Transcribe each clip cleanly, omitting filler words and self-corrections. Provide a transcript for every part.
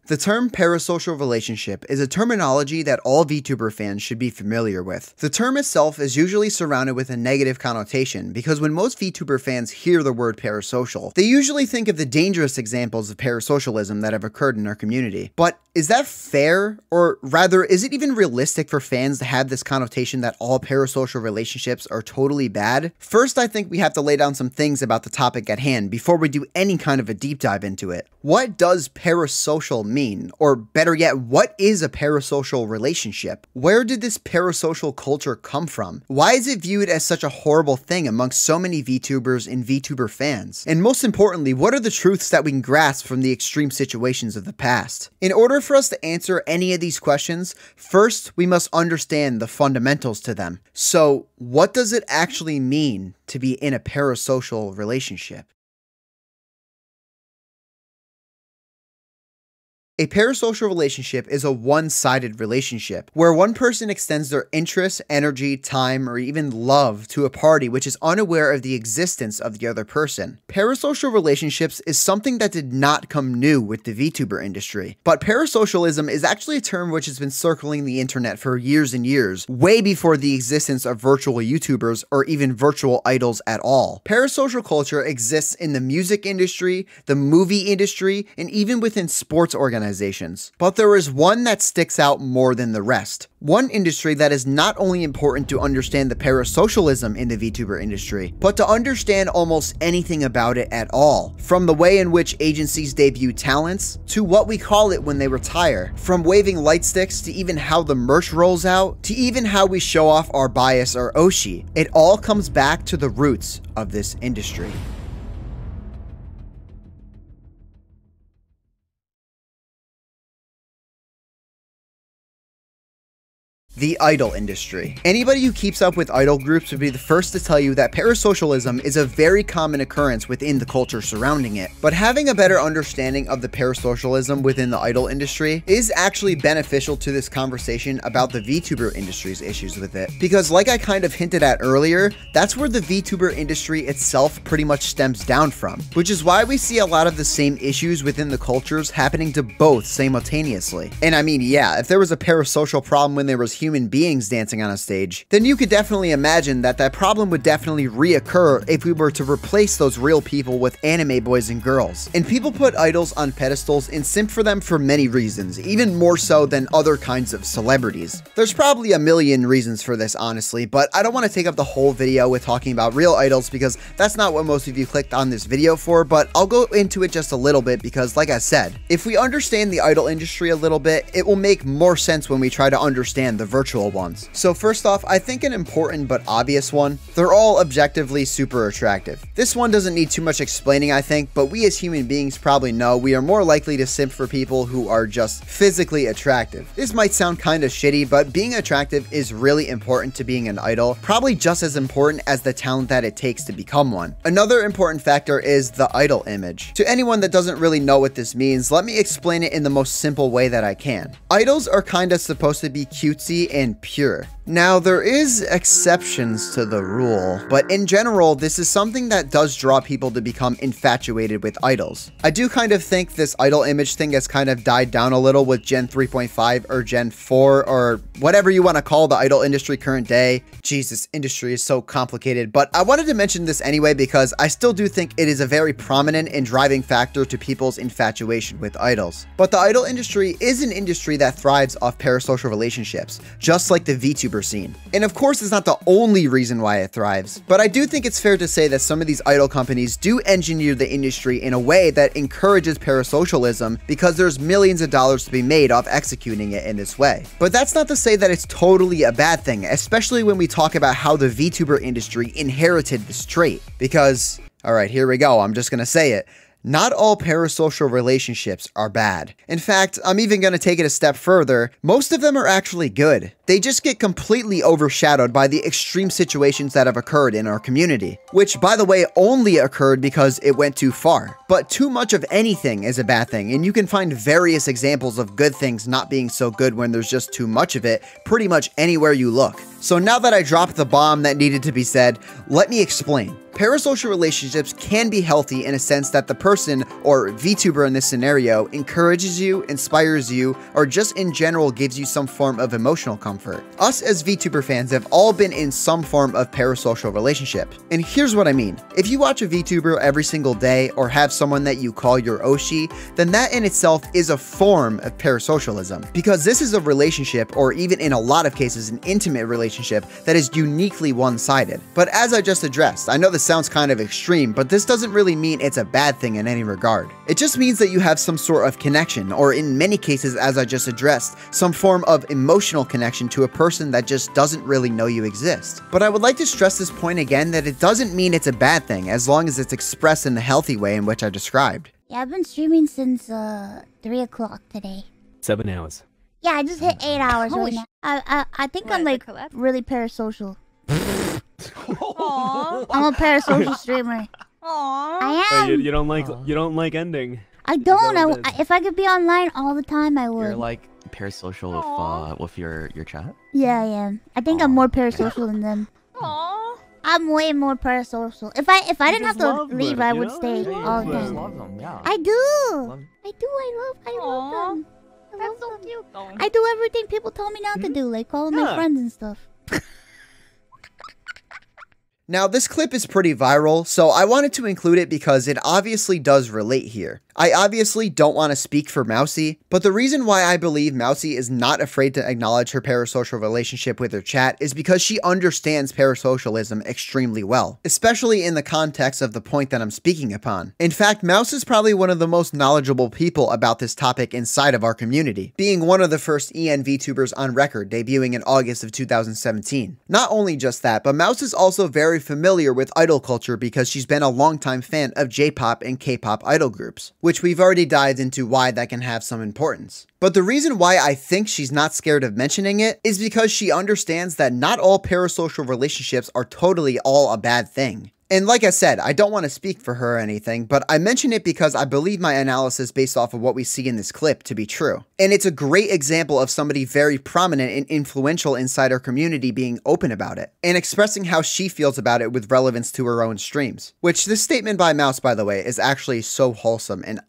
The term parasocial relationship is a terminology that all VTuber fans should be familiar with. The term itself is usually surrounded with a negative connotation because when most VTuber fans hear the word parasocial, they usually think of the dangerous examples of parasocialism that have occurred in our community. But is that fair? Or rather, is it even realistic for fans to have this connotation that all parasocial relationships are totally bad? First, I think we have to lay down some things about the topic at hand before we do any kind of a deep dive into it. What does parasocial mean? Or better yet, what is a parasocial relationship? Where did this parasocial culture come from? Why is it viewed as such a horrible thing amongst so many VTubers and VTuber fans? And most importantly, what are the truths that we can grasp from the extreme situations of the past? In order for us to answer any of these questions, first we must understand the fundamentals to them. So, what does it actually mean to be in a parasocial relationship? A parasocial relationship is a one-sided relationship, where one person extends their interest, energy, time, or even love to a party which is unaware of the existence of the other person. Parasocial relationships is something that did not come new with the VTuber industry, but parasocialism is actually a term which has been circling the internet for years and years, way before the existence of virtual YouTubers or even virtual idols at all. Parasocial culture exists in the music industry, the movie industry, and even within sports organizations. But there is one that sticks out more than the rest. One industry that is not only important to understand the parasocialism in the VTuber industry, but to understand almost anything about it at all. From the way in which agencies debut talents, to what we call it when they retire. From waving light sticks, to even how the merch rolls out, to even how we show off our bias or Oshi. It all comes back to the roots of this industry. The idol industry. Anybody who keeps up with idol groups would be the first to tell you that parasocialism is a very common occurrence within the culture surrounding it. But having a better understanding of the parasocialism within the idol industry is actually beneficial to this conversation about the VTuber industry's issues with it. Because like I kind of hinted at earlier, that's where the VTuber industry itself pretty much stems down from. Which is why we see a lot of the same issues within the cultures happening to both simultaneously. And I mean, yeah, if there was a parasocial problem when there was human beings dancing on a stage, then you could definitely imagine that that problem would definitely reoccur if we were to replace those real people with anime boys and girls. And people put idols on pedestals and simp for them for many reasons, even more so than other kinds of celebrities. There's probably a million reasons for this, honestly, but I don't want to take up the whole video with talking about real idols because that's not what most of you clicked on this video for, but I'll go into it just a little bit because, like I said, if we understand the idol industry a little bit, it will make more sense when we try to understand the virtual ones. So first off, I think an important but obvious one, they're all objectively super attractive. This one doesn't need too much explaining, I think, but we as human beings probably know we are more likely to simp for people who are just physically attractive. This might sound kind of shitty, but being attractive is really important to being an idol, probably just as important as the talent that it takes to become one. Another important factor is the idol image. To anyone that doesn't really know what this means, let me explain it in the most simple way that I can. Idols are kind of supposed to be cutesy and pure. Now, there is exceptions to the rule, but in general, this is something that does draw people to become infatuated with idols. I do kind of think this idol image thing has kind of died down a little with Gen 3.5 or Gen 4 or whatever you want to call the idol industry current day. Jeez, this industry is so complicated, but I wanted to mention this anyway because I still do think it is a very prominent and driving factor to people's infatuation with idols. But the idol industry is an industry that thrives off parasocial relationships, just like the VTuber scene. And of course, it's not the only reason why it thrives, but I do think it's fair to say that some of these idol companies do engineer the industry in a way that encourages parasocialism because there's millions of dollars to be made off executing it in this way. But that's not to say that it's totally a bad thing, especially when we talk about how the VTuber industry inherited this trait. Because, alright, here we go, I'm just gonna say it. Not all parasocial relationships are bad. In fact, I'm even going to take it a step further. Most of them are actually good. They just get completely overshadowed by the extreme situations that have occurred in our community, which, by the way, only occurred because it went too far. But too much of anything is a bad thing, and you can find various examples of good things not being so good when there's just too much of it pretty much anywhere you look. So now that I dropped the bomb that needed to be said, let me explain. Parasocial relationships can be healthy in a sense that the person, or VTuber in this scenario, encourages you, inspires you, or just in general gives you some form of emotional comfort. Us as VTuber fans have all been in some form of parasocial relationship. And here's what I mean. If you watch a VTuber every single day or have someone that you call your Oshi, then that in itself is a form of parasocialism. Because this is a relationship, or even in a lot of cases an intimate relationship, that is uniquely one-sided. But as I just addressed, I know this sounds kind of extreme, but this doesn't really mean it's a bad thing in any regard. It just means that you have some sort of connection, or in many cases, as I just addressed, some form of emotional connection to a person that just doesn't really know you exist. But I would like to stress this point again, that it doesn't mean it's a bad thing as long as it's expressed in the healthy way in which I described. Yeah, I've been streaming since 3 o'clock today. 7 hours. Yeah, I just hit 8 hours right now. I think I'm like really parasocial. I'm a parasocial streamer. Aww. I am. You don't like ending. I don't. If I could be online all the time, I would. You're like parasocial with your chat? Yeah, I am. I think I'm more parasocial than them. Aww. I'm way more parasocial. If I didn't have to leave, I would stay all the time. Love them, yeah. I do. I love them. That's so cute though. I do everything people tell me not to do, like calling my friends and stuff. Now, this clip is pretty viral, so I wanted to include it because it obviously does relate here. I obviously don't want to speak for Mousy, but the reason why I believe Mousy is not afraid to acknowledge her parasocial relationship with her chat is because she understands parasocialism extremely well, especially in the context of the point that I'm speaking upon. In fact, Mouse is probably one of the most knowledgeable people about this topic inside of our community, being one of the first EN VTubers on record, debuting in August of 2017. Not only just that, but Mouse is also very familiar with idol culture because she's been a longtime fan of J-pop and K-pop idol groups, which we've already dived into why that can have some importance. But the reason why I think she's not scared of mentioning it is because she understands that not all parasocial relationships are totally all a bad thing. And like I said, I don't want to speak for her or anything, but I mention it because I believe my analysis based off of what we see in this clip to be true. And it's a great example of somebody very prominent and influential inside our community being open about it, and expressing how she feels about it with relevance to her own streams. Which this statement by Mouse, by the way, is actually so wholesome and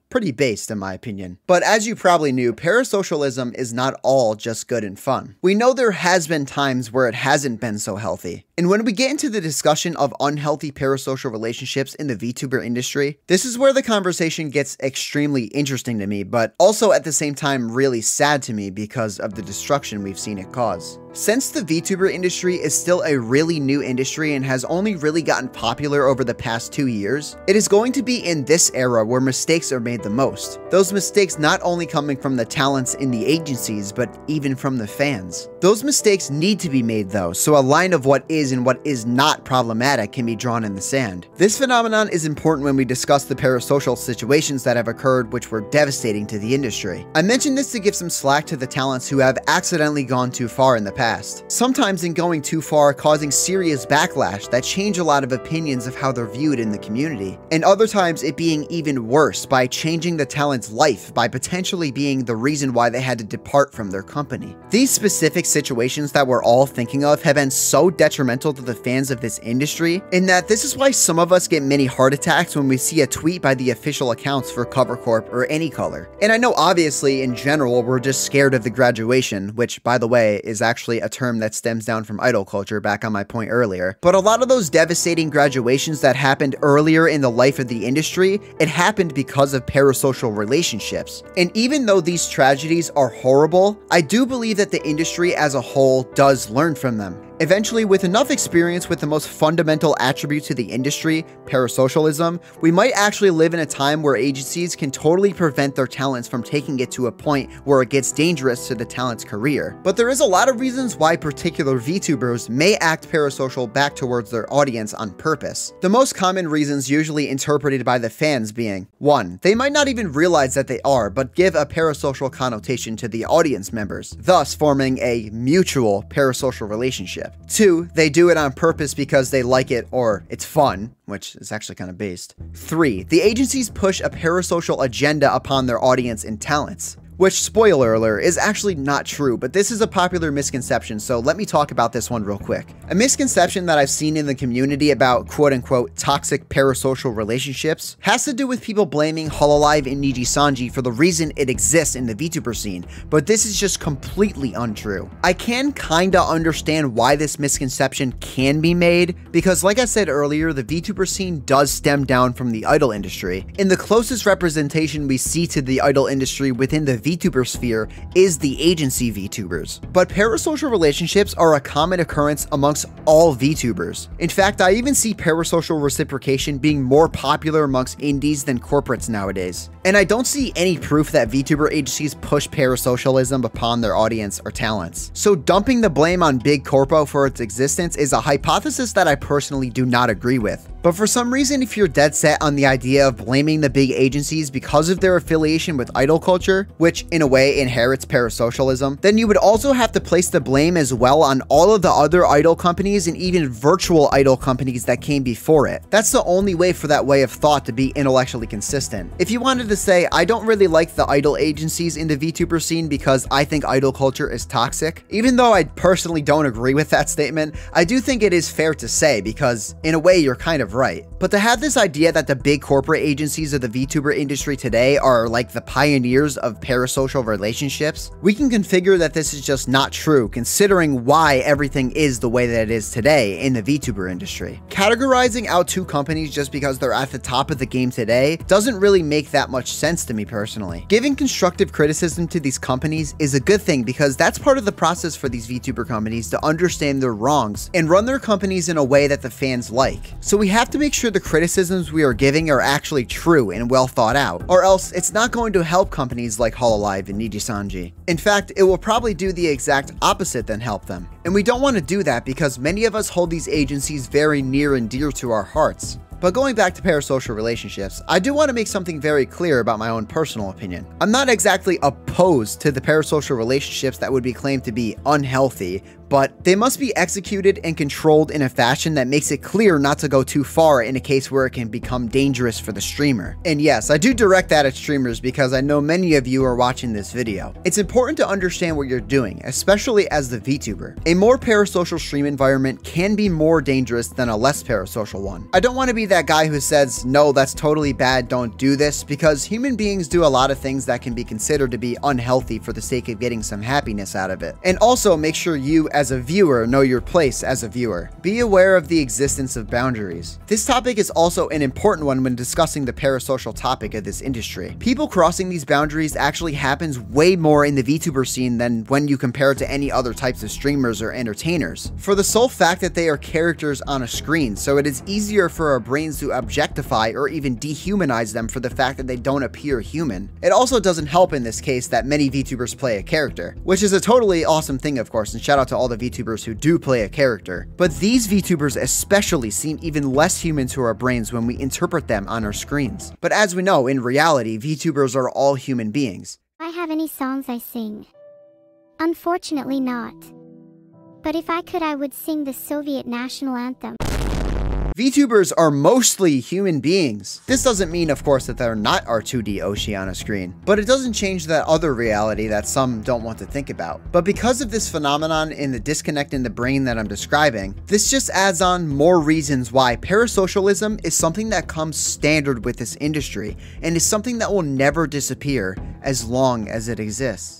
pretty based in my opinion. But as you probably knew, parasocialism is not all just good and fun. We know there has been times where it hasn't been so healthy. And when we get into the discussion of unhealthy parasocial relationships in the VTuber industry, this is where the conversation gets extremely interesting to me, but also at the same time really sad to me because of the destruction we've seen it cause. Since the VTuber industry is still a really new industry and has only really gotten popular over the past 2 years, it is going to be in this era where mistakes are made the most. Those mistakes not only coming from the talents in the agencies, but even from the fans. Those mistakes need to be made though, so a line of what is and what is not problematic can be drawn in the sand. This phenomenon is important when we discuss the parasocial situations that have occurred which were devastating to the industry. I mention this to give some slack to the talents who have accidentally gone too far in the past. Sometimes in going too far causing serious backlash that change a lot of opinions of how they're viewed in the community. And other times it being even worse by changing the talent's life by potentially being the reason why they had to depart from their company. These specific situations that we're all thinking of have been so detrimental to the fans of this industry in that this is why some of us get many heart attacks when we see a tweet by the official accounts for Cover Corp or any color. And I know obviously in general we're just scared of the graduation, which by the way is actually a term that stems down from idol culture, back on my point earlier. But a lot of those devastating graduations that happened earlier in the life of the industry, it happened because of parasocial relationships. And even though these tragedies are horrible, I do believe that the industry as a whole does learn from them. Eventually, with enough experience with the most fundamental attribute to the industry, parasocialism, we might actually live in a time where agencies can totally prevent their talents from taking it to a point where it gets dangerous to the talent's career. But there is a lot of reasons why particular VTubers may act parasocial back towards their audience on purpose. The most common reasons usually interpreted by the fans being: 1. They might not even realize that they are, but give a parasocial connotation to the audience members, thus forming a mutual parasocial relationship. 2. They do it on purpose because they like it or it's fun, which is actually kind of based. 3. The agencies push a parasocial agenda upon their audience and talents. Which, spoiler alert, is actually not true, but this is a popular misconception, so let me talk about this one real quick. A misconception that I've seen in the community about quote-unquote toxic parasocial relationships has to do with people blaming Hololive and Nijisanji for the reason it exists in the VTuber scene, but this is just completely untrue. I can kinda understand why this misconception can be made, because like I said earlier, the VTuber scene does stem down from the idol industry, and the closest representation we see to the idol industry within the VTuber sphere is the agency VTubers. But parasocial relationships are a common occurrence amongst all VTubers. In fact, I even see parasocial reciprocation being more popular amongst indies than corporates nowadays. And I don't see any proof that VTuber agencies push parasocialism upon their audience or talents. So dumping the blame on Big Corpo for its existence is a hypothesis that I personally do not agree with. But for some reason, if you're dead set on the idea of blaming the big agencies because of their affiliation with idol culture, which in a way inherits parasocialism, then you would also have to place the blame as well on all of the other idol companies and even virtual idol companies that came before it. That's the only way for that way of thought to be intellectually consistent. If you wanted to say, I don't really like the idol agencies in the VTuber scene because I think idol culture is toxic, even though I personally don't agree with that statement, I do think it is fair to say because in a way you're kind of right. But to have this idea that the big corporate agencies of the VTuber industry today are like the pioneers of parasocial relationships, we can configure that this is just not true considering why everything is the way that it is today in the VTuber industry. Categorizing out two companies just because they're at the top of the game today doesn't really make that much sense to me personally. Giving constructive criticism to these companies is a good thing because that's part of the process for these VTuber companies to understand their wrongs and run their companies in a way that the fans like. So we have to make sure the criticisms we are giving are actually true and well thought out, or else it's not going to help companies like Hololive and Nijisanji. In fact, it will probably do the exact opposite than help them. And we don't want to do that because many of us hold these agencies very near and dear to our hearts. But going back to parasocial relationships, I do want to make something very clear about my own personal opinion. I'm not exactly opposed to the parasocial relationships that would be claimed to be unhealthy, but they must be executed and controlled in a fashion that makes it clear not to go too far in a case where it can become dangerous for the streamer. And yes, I do direct that at streamers because I know many of you are watching this video. It's important to understand what you're doing, especially as the VTuber. A more parasocial stream environment can be more dangerous than a less parasocial one. I don't want to be that guy who says, no, that's totally bad, don't do this, because human beings do a lot of things that can be considered to be unhealthy for the sake of getting some happiness out of it. And also make sure you as a viewer know your place as a viewer. Be aware of the existence of boundaries. This topic is also an important one when discussing the parasocial topic of this industry. People crossing these boundaries actually happens way more in the VTuber scene than when you compare it to any other types of streamers or entertainers, for the sole fact that they are characters on a screen, so it is easier for our brains to objectify or even dehumanize them for the fact that they don't appear human. It also doesn't help in this case that many VTubers play a character, which is a totally awesome thing of course, and shout out to all the VTubers who do play a character. But these VTubers especially seem even less human to our brains when we interpret them on our screens. But as we know, in reality, VTubers are all human beings. I have any songs I sing? Unfortunately not. But if I could, I would sing the Soviet national anthem. VTubers are mostly human beings. This doesn't mean, of course, that they're not our 2D Oshi on a screen, but it doesn't change that other reality that some don't want to think about. But because of this phenomenon in the disconnect in the brain that I'm describing, this just adds on more reasons why parasocialism is something that comes standard with this industry and is something that will never disappear as long as it exists.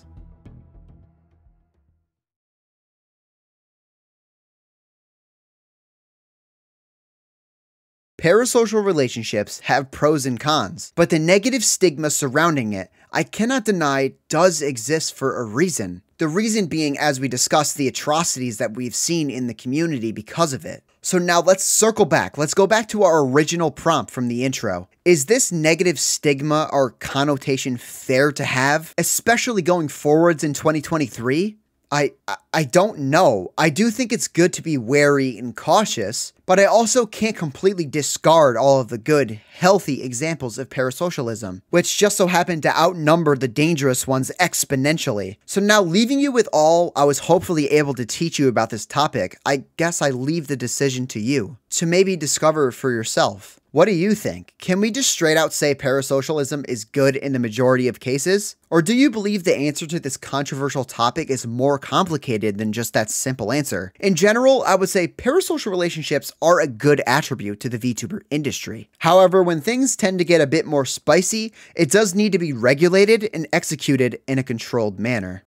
Parasocial relationships have pros and cons, but the negative stigma surrounding it, I cannot deny, does exist for a reason. The reason being, as we discussed, the atrocities that we've seen in the community because of it. So now let's circle back. Let's go back to our original prompt from the intro. Is this negative stigma or connotation fair to have, especially going forwards in 2023? I don't know. I do think it's good to be wary and cautious, but I also can't completely discard all of the good, healthy examples of parasocialism, which just so happen to outnumber the dangerous ones exponentially. So now, leaving you with all I was hopefully able to teach you about this topic, I guess I leave the decision to you, to maybe discover for yourself. What do you think? Can we just straight out say parasocialism is good in the majority of cases? Or do you believe the answer to this controversial topic is more complicated than just that simple answer? In general, I would say parasocial relationships are a good attribute to the VTuber industry. However, when things tend to get a bit more spicy, it does need to be regulated and executed in a controlled manner.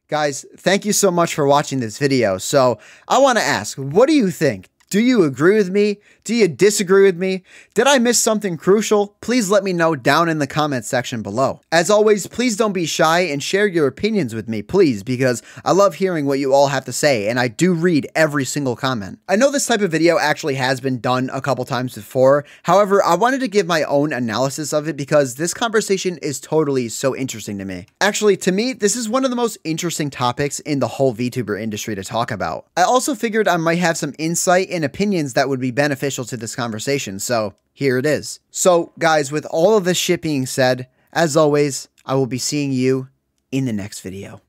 Guys, thank you so much for watching this video. So I want to ask, what do you think? Do you agree with me? Do you disagree with me? Did I miss something crucial? Please let me know down in the comment section below. As always, please don't be shy and share your opinions with me, please, because I love hearing what you all have to say, and I do read every single comment. I know this type of video actually has been done a couple times before. However, I wanted to give my own analysis of it because this conversation is totally so interesting to me. Actually, to me, this is one of the most interesting topics in the whole VTuber industry to talk about. I also figured I might have some insight and opinions that would be beneficial to this conversation, so here it is. So guys, with all of this shit being said, as always, I will be seeing you in the next video.